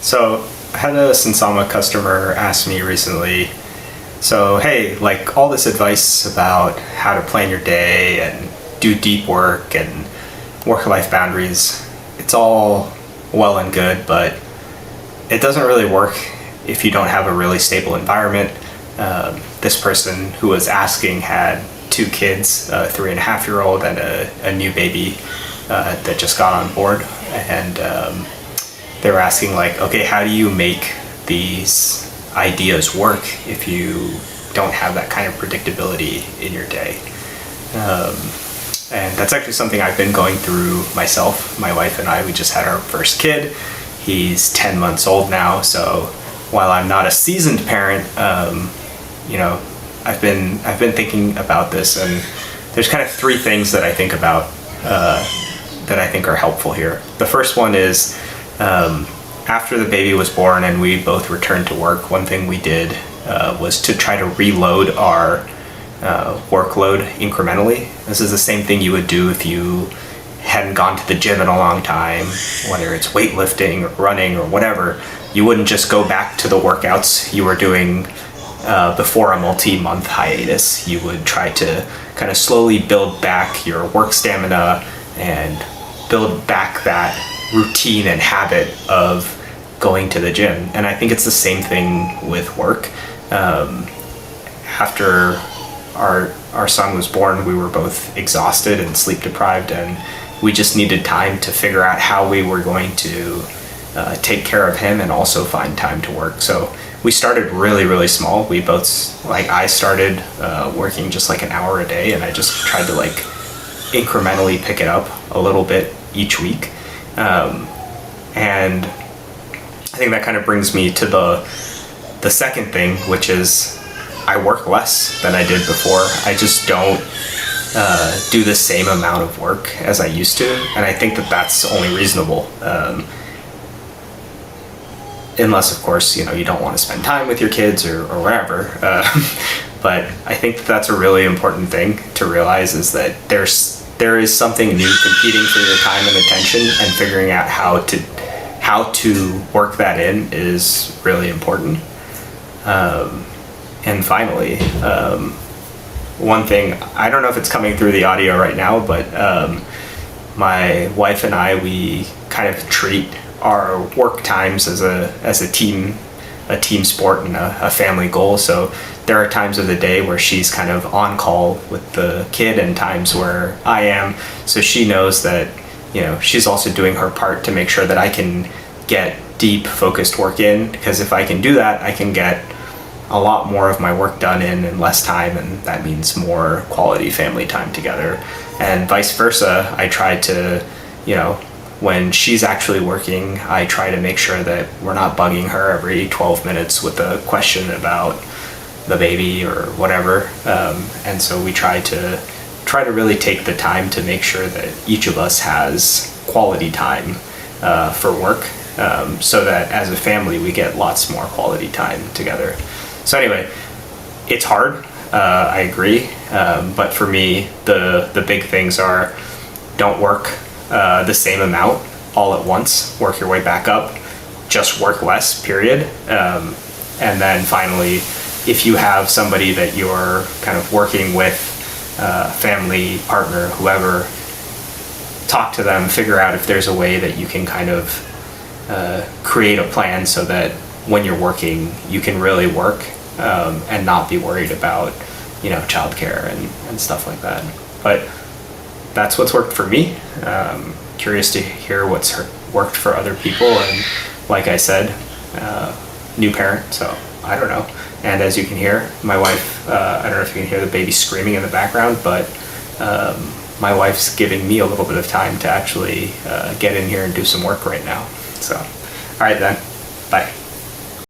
So I had a Sensama customer ask me recently, so hey, like all this advice about how to plan your day and do deep work and work-life boundaries, it's all well and good, but it doesn't really work if you don't have a really stable environment. This person who was asking had two kids, a 3.5-year-old and a new baby that just got on board, and they were asking like, okay, how do you make these ideas work if you don't have that kind of predictability in your day? And that's actually something I've been going through myself. My wife and I, we just had our first kid. He's 10 months old now, so while I'm not a seasoned parent, I've been thinking about this, and there's kind of three things that I think about that I think are helpful here. The first one is after the baby was born and we both returned to work, one thing we did was to try to reload our workload incrementally. This is the same thing you would do if you hadn't gone to the gym in a long time, whether it's weightlifting or running or whatever. You wouldn't just go back to the workouts you were doing before a multi-month hiatus. You would try to kind of slowly build back your work stamina and build back that routine and habit of going to the gym. And I think it's the same thing with work. After our son was born, we were both exhausted and sleep deprived, and we just needed time to figure out how we were going to take care of him and also find time to work. So we started really, really small. We both, I started working just like an hour a day, and I just tried to incrementally pick it up a little bit each week. And I think that kind of brings me to the second thing, which is I work less than I did before. I just don't do the same amount of work as I used to, and I think that that's only reasonable. Unless, of course, you don't want to spend time with your kids or whatever. But I think that's a really important thing to realize, is that there is something new competing for your time and attention, and figuring out how to work that in is really important. And finally, one thing, I don't know if it's coming through the audio right now, but my wife and I, we kind of treat our work times as a team sport and a family goal. So there are times of the day where she's kind of on call with the kid, and times where I am. So she knows that, she's also doing her part to make sure that I can get deep, focused work in, because if I can do that, I can get a lot more of my work done in less time, and that means more quality family time together. And vice versa, I try to, when she's actually working, I try to make sure that we're not bugging her every 12 minutes with a question about the baby or whatever. And so we try to really take the time to make sure that each of us has quality time for work, so that as a family we get lots more quality time together. So anyway, it's hard, I agree, but for me, the big things are: don't work the same amount all at once, work your way back up, just work less, period. And then finally, if you have somebody that you're kind of working with, family, partner, whoever, talk to them, figure out if there's a way that you can kind of create a plan so that when you're working, you can really work and not be worried about, childcare and stuff like that. But that's what's worked for me. Curious to hear what's worked for other people. And like I said, new parent, so I don't know. And as you can hear, my wife, I don't know if you can hear the baby screaming in the background, but my wife's giving me a little bit of time to actually get in here and do some work right now. So, all right then, bye.